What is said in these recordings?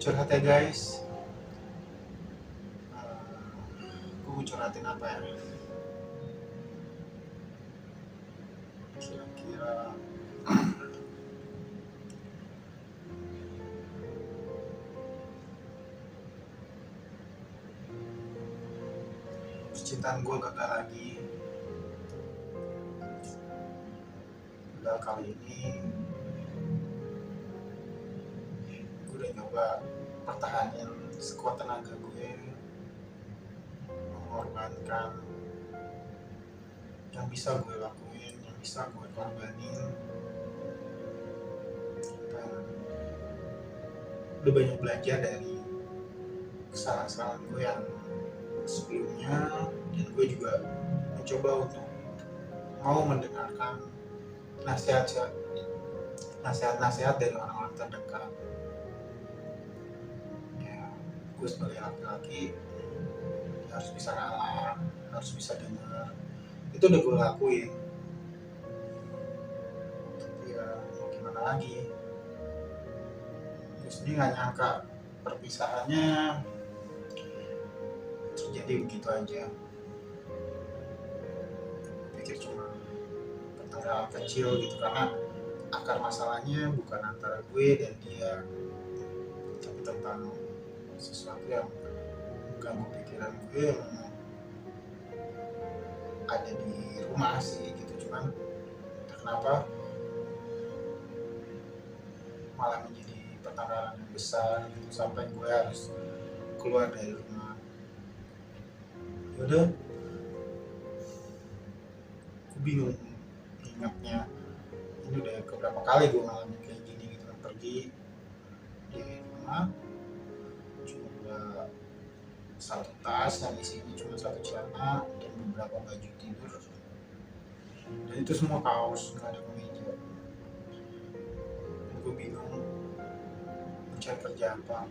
Curhat ya guys. Gue mau curhatin apa ya? Kira-kira percintaan gue gagal lagi. Udah kali ini gue udah nyoba pertahanin sekuat tenaga gue, mengorbankan yang bisa gue lakuin, yang bisa gue korbanin. Dan udah banyak belajar dari kesalahan-kesalahan gue yang sebelumnya, dan gue juga mencoba untuk mau mendengarkan nasihat-nasihat dari orang-orang terdekat. Ya, gue sebagai laki-laki harus bisa ngalah, harus bisa dengar. Itu udah gue lakuin. Ya mau gimana lagi? Gue sendiri nggak nyangka perpisahannya terjadi begitu aja. Pikir cuma pertengkaran kecil gitu, karena akar masalahnya bukan antara gue dan dia, tapi tentang sesuatu yang mengganggu pikiran gue yang ada di rumah sih gitu. Cuman entah kenapa malah menjadi pertengkaran yang besar gitu, sampai gue harus keluar dari rumah. Yaudah, gue bingung ingatnya. Ini udah beberapa kali gue ngalamin kayak gini gitu, pergi di rumah cuma satu tas yang isinya cuma satu celana dan beberapa baju tidur, dan itu semua kaos, nggak ada kemeja. Dan gue bingung mencari kerja apa.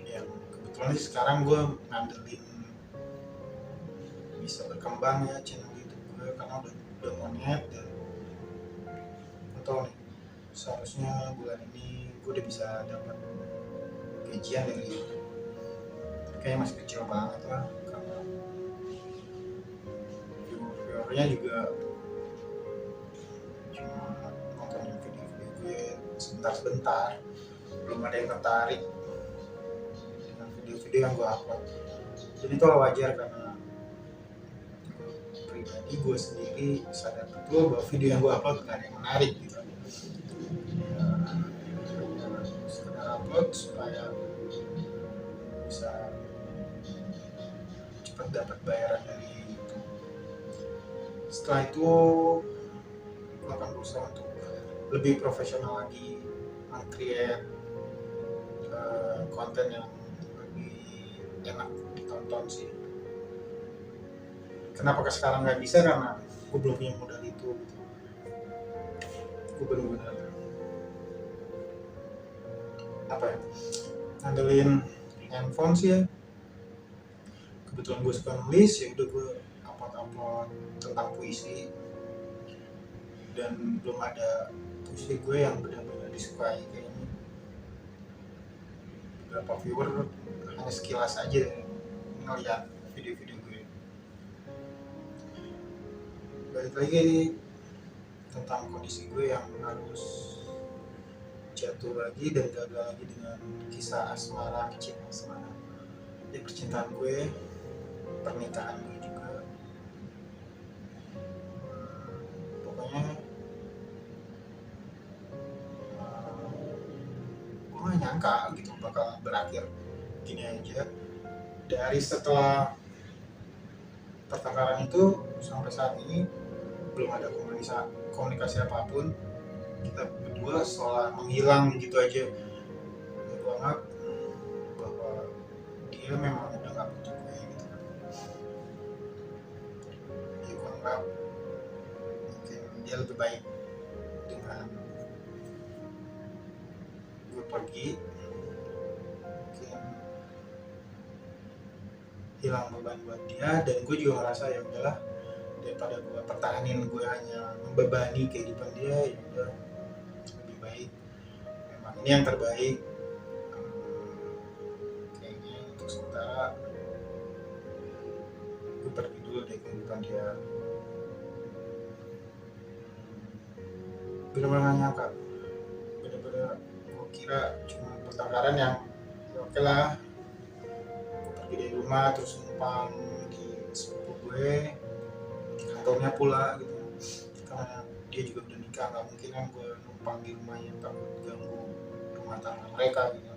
Yang kebetulan sih sekarang gue ngandelin bisa berkembang ya channel YouTube gue, karena udah monet. Dan atau nih, seharusnya bulan ini gue udah bisa dapat gajian dari YouTube. Kayaknya masih kecil banget lah, karena viewernya juga cuma nontonin video-video gue sebentar-sebentar, belum ada yang tertarik dengan video-video yang gue upload. Jadi itu wajar, karena pribadi gue sendiri sadar betul bahwa video yang gue upload gak ada yang menarik gitu. Sekedar upload supaya bisa cepat dapat bayaran dari YouTube. Setelah itu gue akan berusaha untuk lebih profesional lagi, meng-create konten yang lebih enak ditonton sih. Kenapa sekarang nggak bisa? Karena gue belum punya modal itu gitu. Gue benar-benar ngandelin handphone sih ya. Kebetulan gue suka nulis, ya udah gue upload tentang puisi, dan belum ada puisi gue yang benar-benar disukai kayak ini. Beberapa viewer hanya sekilas aja ngeliat video-video gue. Balik lagi tentang kondisi gue yang harus jatuh lagi dan gagal lagi dengan kisah asmara, cinta asmara di percintaan gue, pernikahan gue juga. Pokoknya gue gak nyangka gitu bakal berakhir gini aja. Dari setelah pertengkaran itu sampai saat ini belum ada komunikasi apapun. Kita berdua seolah menghilang gitu aja. Gue anggap bahwa dia memang udah gak butuh gue gitu kan. Ya gue anggap mungkin dia lebih baik dengan gue pergi, mungkin hilang beban buat dia. Dan gue juga ngerasa ya udahlah, daripada gue pertahanin, gue hanya membebani kehidupan dia, ya udah lebih baik memang ini yang terbaik. dari kehidupan dia. Bener-bener gak nyangka, bener-bener gue kira cuma pertengkaran yang ya oke lah, gue pergi dari rumah terus numpang di sepupu gue, kantornya pula gitu, karena dia juga udah nikah, nggak mungkin kan gue numpang di rumahnya takut ganggu rumah tangga mereka gitu.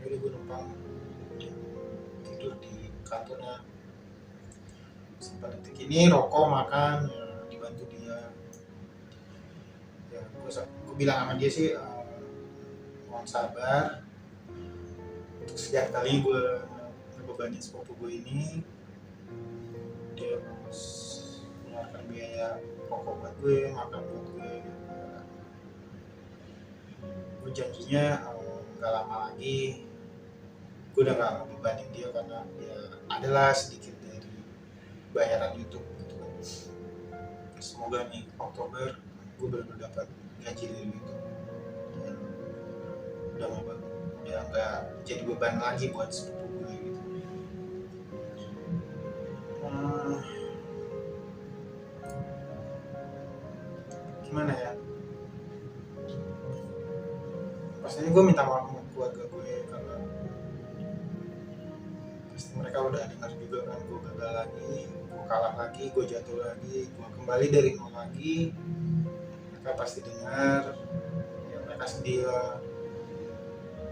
Jadi gue numpang tidur di kantornya. Sampai detik ini rokok makan ya, dibantu dia. Ya gue bilang sama dia sih mohon sabar untuk setiap kali gue ngebebanin sepupu gue ini, dia harus mengeluarkan biaya rokok buat gue, makan buat gue. Gue janjinya nggak lama lagi gue udah nggak ngebebanin dia, karena ya adalah sedikit dari bayaran YouTube gitu kan. Semoga nih Oktober gue baru dapat gaji dari YouTube dan udah nggak jadi beban lagi buat sepupu gue gitu. Gimana ya, pastinya gue minta maaf sama keluarga gue karena pasti mereka udah dengar juga kan gue gagal lagi, gue kalah lagi, gue jatuh lagi, gue kembali dari nol lagi. Mereka pasti dengar, ya mereka sedih lah.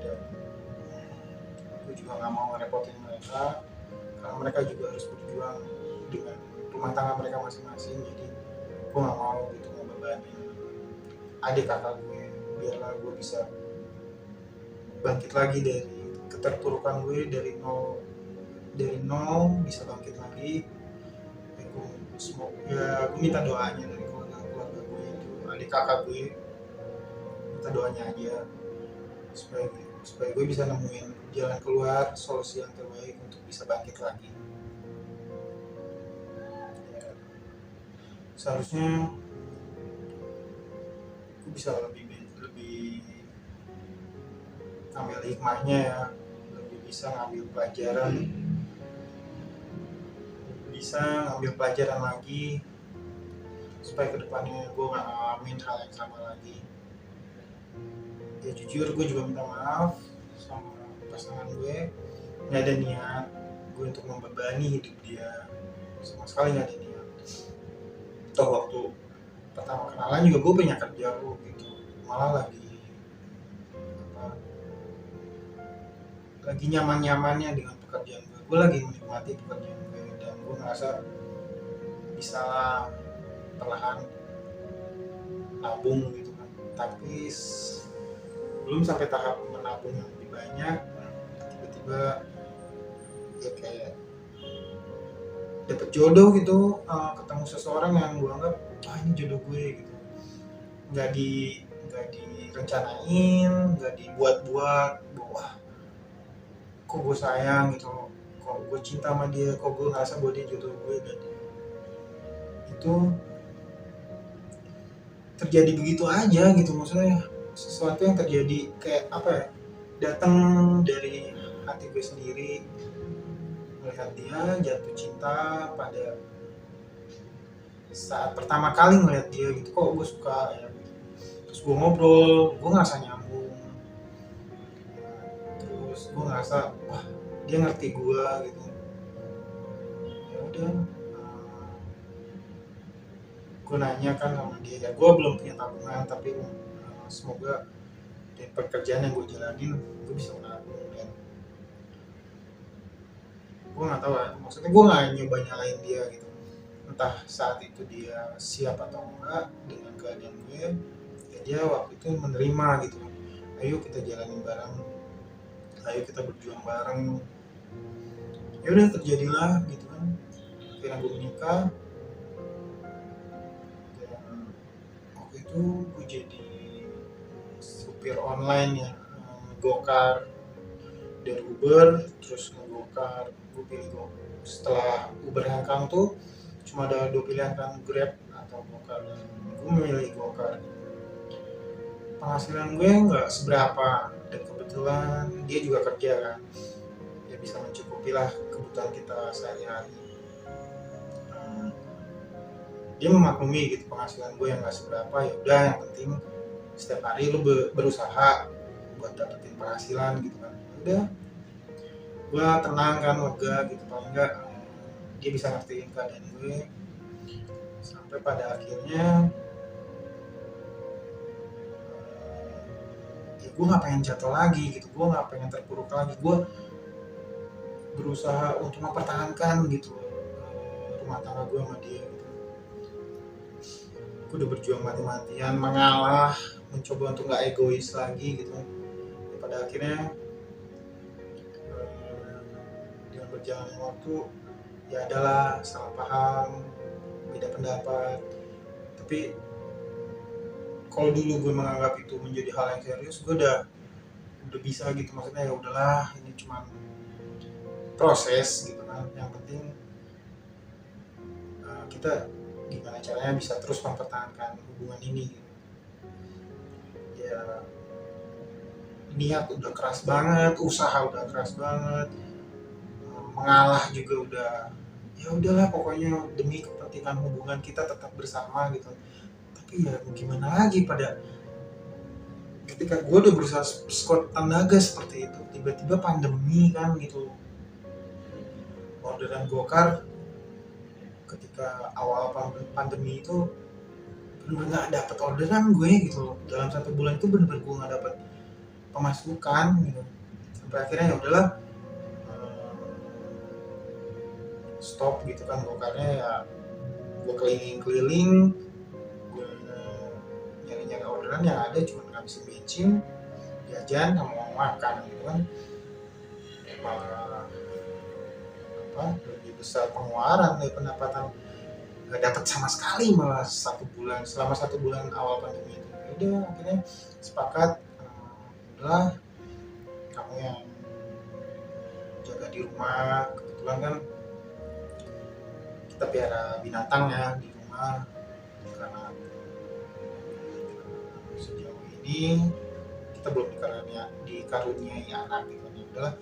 Dan gue juga nggak mau ngerepotin mereka karena mereka juga harus berjuang dengan rumah tangga mereka masing-masing. Jadi gue nggak mau gitu ngebebanin adik kakak gue, biarlah gue bisa bangkit lagi dari keterpurukan gue, dari nol bisa bangkit lagi. Ya gue minta doanya dari keluarga gue itu, adik kakak gue, minta doanya aja supaya gue bisa nemuin jalan keluar, solusi yang terbaik untuk bisa bangkit lagi. Ya, seharusnya gue bisa lebih ambil hikmahnya ya, lebih bisa ngambil pelajaran lagi supaya kedepannya gue nggak ngalamin hal yang sama lagi. Ya jujur gue juga minta maaf sama pasangan gue, nggak ada niat gue untuk membebani hidup dia, sama sekali nggak ada niat. Toh waktu pertama kenalan juga gue punya kerja kok gitu, malah lagi nyaman-nyamannya dengan pekerjaan gue lagi menikmati pekerjaan gue, dan gue ngerasa bisa perlahan nabung gitu kan. Tapi belum sampai tahap menabung yang lebih banyak, tiba-tiba ya kayak dapet jodoh gitu, ketemu seseorang yang gue anggap ini jodoh gue gitu, nggak direncanain, nggak dibuat-buat bahwa kok gue sayang gitu, kok gue cinta sama dia, kok gue ngerasa bahwa dia jodoh gue. Dan itu terjadi begitu aja gitu, maksudnya sesuatu yang terjadi kayak apa ya, datang dari hati gue sendiri, melihat dia jatuh cinta pada saat pertama kali ngeliat dia gitu, kok gue suka ya. Terus gue ngobrol, gue ngerasa nyambung, terus gue ngerasa wah dia ngerti gue gitu. Ya udah, gue nanya kan sama dia, ya gue belum punya tabungan, tapi semoga dari pekerjaan yang gue jalanin gue bisa menabung. Dan gue nggak tahu ya, maksudnya gue nggak nyoba nyalain dia gitu, entah saat itu dia siap atau enggak dengan keadaan gue. Ya dia waktu itu menerima gitu, ayo kita jalanin bareng, ayo kita berjuang bareng. Ya udah, terjadilah gitu kan, akhirnya gue menikah. Dan waktu itu gue jadi supir online ya, Gokar, dari Uber terus ngegokar. Gue pilih setelah Uber hengkang tuh cuma ada 2 pilihan kan, Grab atau Gokar, dan gue memilih Gokar. Penghasilan gue nggak seberapa, dan kebetulan dia juga kerja kan, ya bisa mencukupi lah kebutuhan kita sehari-hari. dia memaklumi gitu penghasilan gue yang nggak seberapa. Ya udah, yang penting setiap hari lu berusaha buat dapetin penghasilan gitu kan. Udah, gue tenang kan, lega gitu, paling enggak dia bisa ngertiin keadaan gue. Sampai pada akhirnya ya gue nggak pengen jatuh lagi gitu, gue nggak pengen terpuruk lagi. Gue berusaha untuk mempertahankan gitu rumah tangga gue sama dia gitu. Gue udah berjuang mati-matian, mengalah, mencoba untuk nggak egois lagi gitu. Ya, pada akhirnya dengan berjalannya waktu ya adalah salah paham, beda pendapat. Tapi kalau dulu gue menganggap itu menjadi hal yang serius, gue udah bisa gitu, maksudnya ya udahlah, ini cuma proses gitu kan. Yang penting kita gimana caranya bisa terus mempertahankan hubungan ini gitu. Ya niat udah keras banget, usaha udah keras banget, mengalah juga udah, ya udahlah pokoknya demi kepentingan hubungan kita tetap bersama gitu. Tapi ya gimana lagi, pada ketika gue udah berusaha sekuat tenaga seperti itu, tiba-tiba pandemi kan gitu. Orderan Gokar ketika awal pandemi itu bener-bener gak dapet orderan gue gitu loh. Dalam 1 bulan itu bener-bener gue gak dapet pemasukan gitu. Sampai akhirnya ya udahlah, stop gitu kan Gokarnya. Ya gue keliling-keliling, gue nyari-nyari orderan, yang ada cuma ngabisin bensin, jajan, sama mau makan gitu kan. Malah lebih besar pengeluaran dari pendapatan, gak dapat sama sekali malah 1 bulan, selama 1 bulan awal pandemi itu. Udah akhirnya sepakat, udahlah kamu yang jaga di rumah. Kebetulan kan kita piara binatang ya di rumah, karena sejauh ini kita belum dikaruniai anak gitu. Udahlah,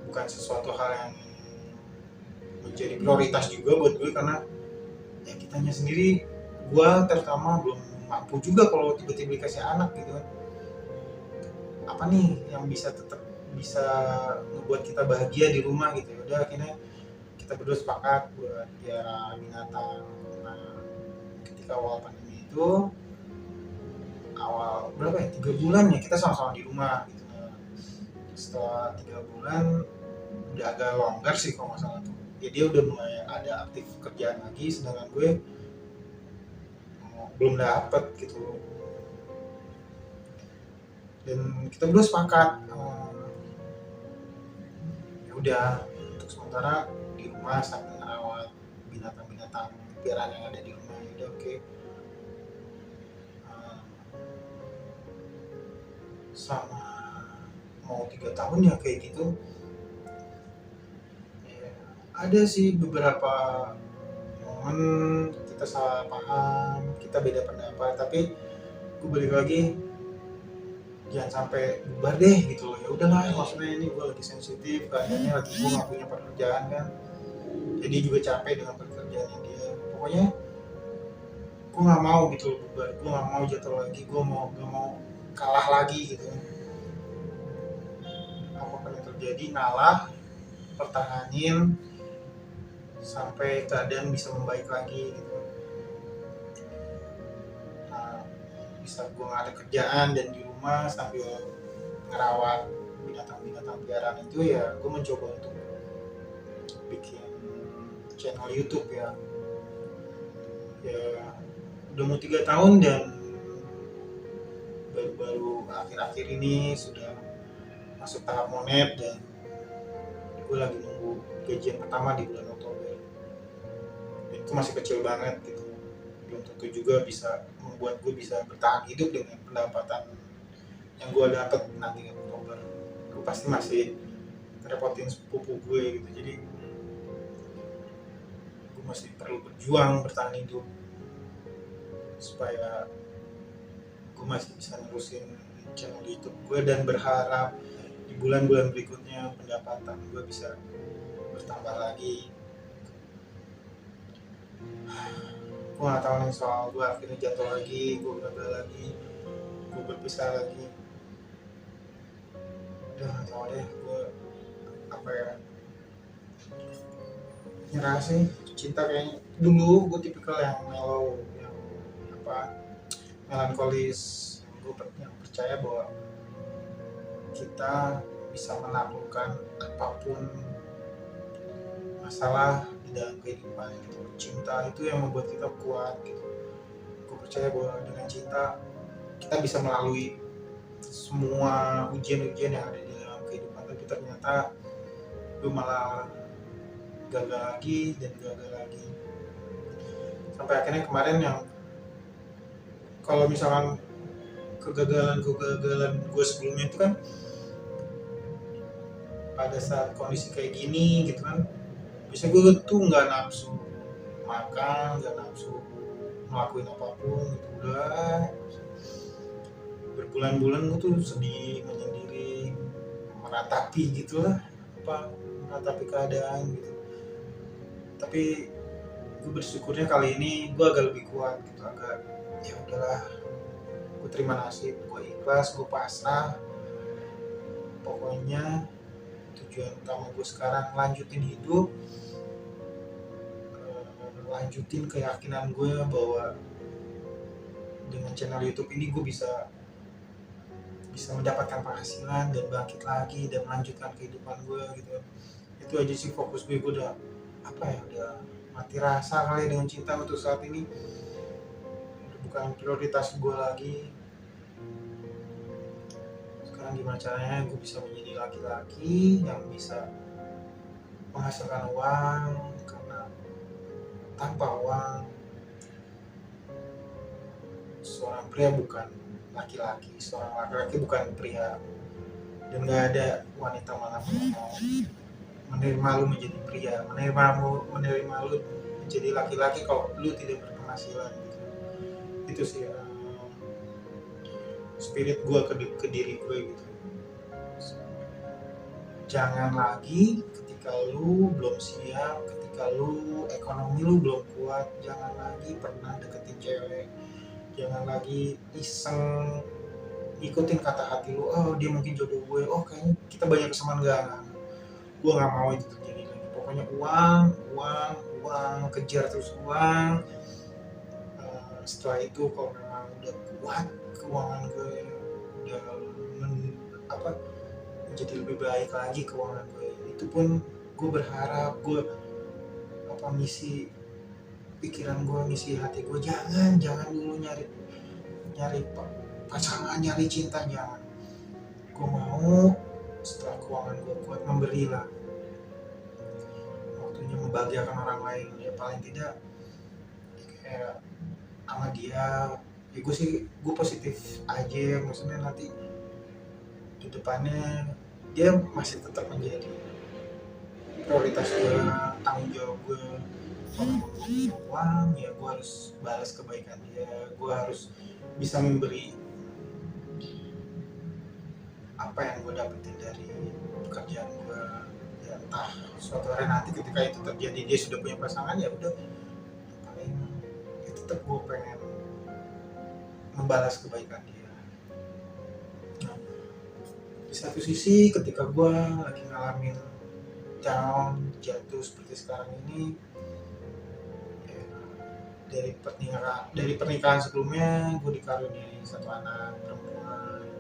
bukan sesuatu hal yang menjadi prioritas juga buat gue, karena ya kitanya sendiri, gue terutama belum mampu juga kalau tiba-tiba dikasih anak gitu kan. Apa nih yang bisa tetap bisa membuat kita bahagia di rumah gitu. Ya udah, akhirnya kita berdua sepakat buat piara binatang. Nah, ketika awal pandemi itu, awal berapa ya, 3 bulan ya kita sama-sama di rumah gitu. Nah, setelah 3 bulan udah agak longgar sih kalau nggak salah tuh. Ya dia udah mulai ada aktif kerjaan lagi, sedangkan gue belum dapet gitu. Dan kita berdua sepakat, ya udah untuk sementara di rumah sambil merawat binatang-binatang piaraan yang ada di rumah. Ya udah, oke. Sama mau 3 tahun ya kayak gitu. Ya, ada sih beberapa momen kita salah paham, kita beda pendapat, tapi gue balik lagi, jangan sampai bubar deh gitu loh. Ya udahlah, maksudnya ini gue lagi sensitif, kayaknya lagi gue gak punya pekerjaan kan, jadi juga capek dengan pekerjaannya dia. Pokoknya gue gak mau gitu loh bubar, gue gak mau jatuh lagi, gue gak mau kalah lagi gitu. Apapun yang terjadi, ngalah, pertahanin sampai keadaan bisa membaik lagi gitu. Nah, bisa gue gak ada kerjaan dan di rumah sambil ngerawat binatang-binatang piaraan itu, ya gue mencoba untuk bikin channel YouTube ya udah mau 3 tahun, dan baru-baru akhir-akhir ini sudah masuk tahap monet, dan gue lagi nunggu gajian pertama di bulan Oktober. Dan itu masih kecil banget gitu, belum tentu juga bisa membuat gue bisa bertahan hidup dengan pendapatan yang gue dapat nanti di Oktober. Gue pasti masih repotin sepupu gue gitu, jadi gue masih perlu berjuang bertahan hidup supaya gue masih bisa nerusin channel YouTube gue, dan berharap di bulan-bulan berikutnya pendapatan gue bisa bertambah lagi. gue nggak tahu nih soal gue akhirnya jatuh lagi, gue gagal lagi, gue berpisah lagi. Udah nggak tahu deh gue apa ya, nyerah sih. Cinta kayaknya dulu gue tipikal yang mellow, yang apa, melankolis, yang percaya bahwa kita bisa menaklukkan apapun masalah di dalam kehidupan gitu. Cinta itu yang membuat kita kuat gitu. Gue percaya bahwa dengan cinta kita bisa melalui semua ujian-ujian yang ada di dalam kehidupan, tapi ternyata gue malah gagal lagi dan gagal lagi. Sampai akhirnya kemarin yang kalau misalkan kegagalan gue sebelumnya itu kan pada saat kondisi kayak gini gitu kan, biasanya gue tuh nggak nafsu makan, nggak nafsu ngelakuin apapun gitu. Udah berbulan-bulan gue tuh sedih, menyendiri, meratapi gitulah, apa, meratapi keadaan gitu. Tapi gue bersyukurnya kali ini gue agak lebih kuat gitu, agak ya udahlah, gue terima nasib, gue ikhlas, gue pasrah. Pokoknya tujuan utama gue sekarang lanjutin hidup, lanjutin keyakinan gue bahwa dengan channel YouTube ini gue bisa mendapatkan penghasilan dan bangkit lagi dan melanjutkan kehidupan gue gitu. Itu aja sih fokus gue udah apa ya, udah mati rasa kali dengan cinta untuk saat ini, udah bukan prioritas gue lagi. Sekarang gimana caranya gue bisa menjadi laki-laki yang bisa menghasilkan uang, karena tanpa uang seorang pria bukan laki-laki, seorang laki-laki bukan pria, dan gak ada wanita manapun yang mau menerima lu menjadi pria, menerima lu menjadi laki-laki kalau lu tidak berpenghasilan gitu. Itu sih spirit gue ke diri gue gitu. Jangan lagi ketika lu belum siap, ketika lu ekonomi lu belum kuat, jangan lagi pernah deketin cewek, jangan lagi iseng ikutin kata hati lu, oh dia mungkin jodoh gue, oh kayaknya kita banyak kesamaan. Enggak, gue nggak mau itu terjadi lagi. Pokoknya uang, kejar terus uang. Setelah itu kalau memang udah kuat keuangan gue, udah menjadi lebih baik lagi keuangan gue, itu pun gue berharap, gue misi pikiran gue, misi hati gue, jangan dulu nyari pasangan, nyari cinta, jangan. Gue mau setelah keuangan gue kuat, memberilah, waktunya membahagiakan orang lain ya, paling tidak kayak sama dia ya. Gue positif aja, maksudnya nanti di depannya dia masih tetap menjadi prioritas gue, tanggung jawab gue. Kalau uang ya gue harus balas kebaikan dia, gue harus bisa memberi apa yang gue dapetin dari pekerjaan gue ya. Entah suatu hari nanti ketika itu terjadi dia sudah punya pasangan, ya udah, paling ya tetap gue pengen membalas kebaikan dia. Nah, di satu sisi ketika gue lagi ngalamin down, jatuh seperti sekarang ini ya, dari pernikahan sebelumnya gue dikaruniai satu anak perempuan ya.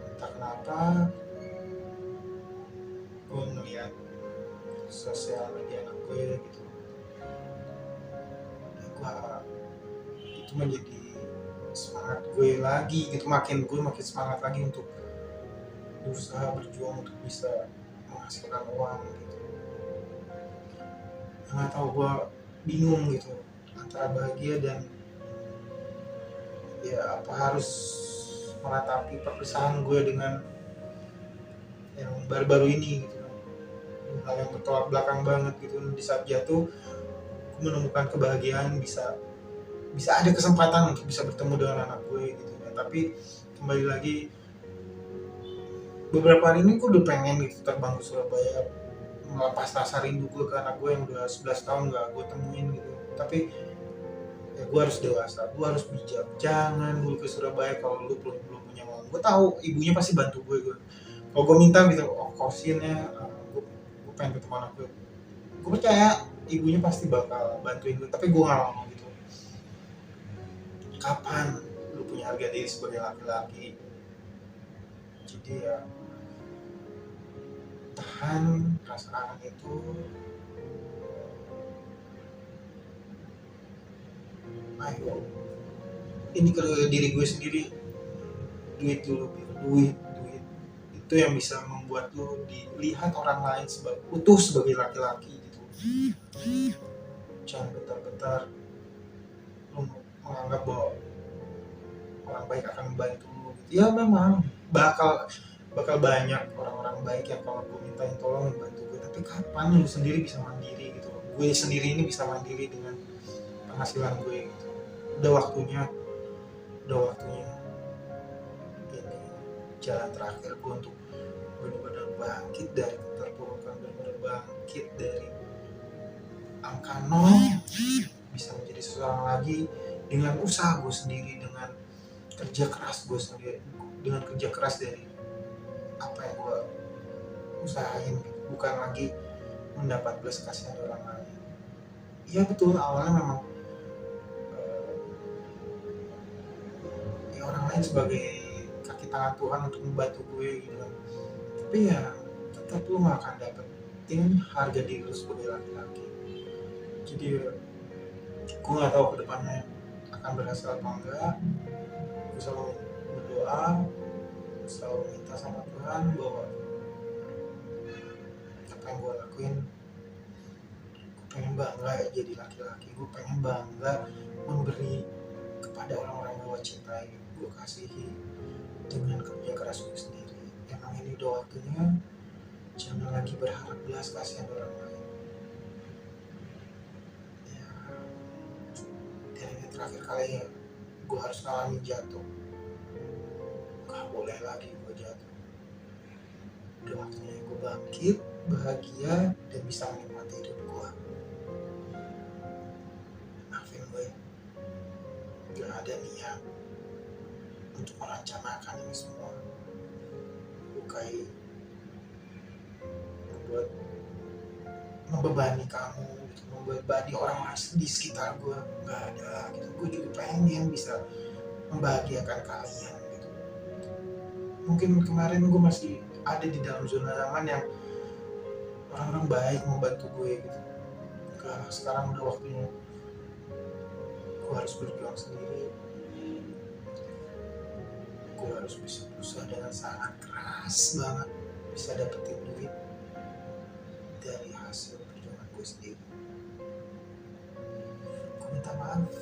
Entah kenapa gue ngeliat sosial media anak gue gitu ya, itu menjadi semangat gue lagi gitu, makin semangat lagi untuk berusaha berjuang untuk bisa menghasilkan uang gitu. Nggak tahu, gue bingung gitu antara bahagia dan ya apa harus meratapi perpisahan gue dengan yang baru-baru ini gitu. Hal yang bertolak belakang banget gitu. Di saat jatuh gue menemukan kebahagiaan, bisa ada kesempatan untuk bisa bertemu dengan anak gue gitu ya. Tapi kembali lagi, beberapa hari ini gue udah pengen gitu terbang ke Surabaya, melepas rasa rindu gue ke anak gue yang udah 11 tahun gak gue temuin gitu. Tapi ya gue harus dewasa, gue harus bijak. Jangan gue ke Surabaya kalau lu belum punya uang. Gue tahu ibunya pasti bantu gue. Kalau gue minta gitu, kosinnya, gue pengen ketemu anak gue percaya ibunya pasti bakal bantuin gue. Tapi gue nggak mau gitu. Kapan lu punya harga diri sebagai laki-laki? Jadi ya tahan rasa kangen itu. Ayo, ini ke diri gue sendiri. Duit dulu, duit itu yang bisa membuat lu dilihat orang lain sebagai utuh, sebagai laki-laki gitu. Jangan bentar-bentar lu menganggap bahwa orang baik akan membantu lu gitu. Ya memang bakal banyak orang-orang baik yang kalau gue mintain tolong membantu gue, tapi kapan lu sendiri bisa mandiri gitu. Gue sendiri ini bisa mandiri dengan penghasilan gue gitu. Udah waktunya ini jalan terakhir gue untuk benar-benar bangkit dari keterpurukan, benar-benar bangkit dari angka 0 bisa menjadi seseorang lagi dengan usaha gue sendiri, dengan kerja keras gue sendiri, dengan kerja keras dari apa yang gue usahain gitu. Bukan lagi mendapat belas kasihan orang lain. Iya betul, awalnya memang ya orang lain sebagai kaki tangan Tuhan untuk membantu gue gitu kan. Tapi ya tetap lu gak akan dapetin harga diri lu sebagai laki-laki. Jadi gue gak tahu kedepannya akan berhasil apa enggak. Gue selalu berdoa, selalu minta sama Tuhan bahwa apa yang gue lakuin, gue pengen bangga ya jadi laki-laki. Gue pengen bangga memberi kepada orang-orang yang gue cintai, gue kasihi dengan kerja keras gue sendiri. Emang ini udah waktunya. Jangan lagi berharap belas kasihan orang lain. Ya, dan ini terakhir kali ya gue harus ngalamin jatuh. Gak boleh lagi gue jatuh. Udah waktunya gue bangkit, bahagia, dan bisa menikmati hidup gue. Maafin gue, gak ada niat untuk merancangkan ini semua. Bukai membuat membebani kamu gitu, membebani orang di sekitar gue, nggak ada gitu. Gue juga pengen bisa membahagiakan kalian gitu. Mungkin kemarin gue masih ada di dalam zona nyaman yang orang-orang baik membantu gue gitu. Sekarang udah waktunya gue harus berjuang sendiri. Gue harus bisa berusaha dengan sangat keras banget bisa dapetin duit dari hasil perjuangan gue sendiri. Gue minta maaf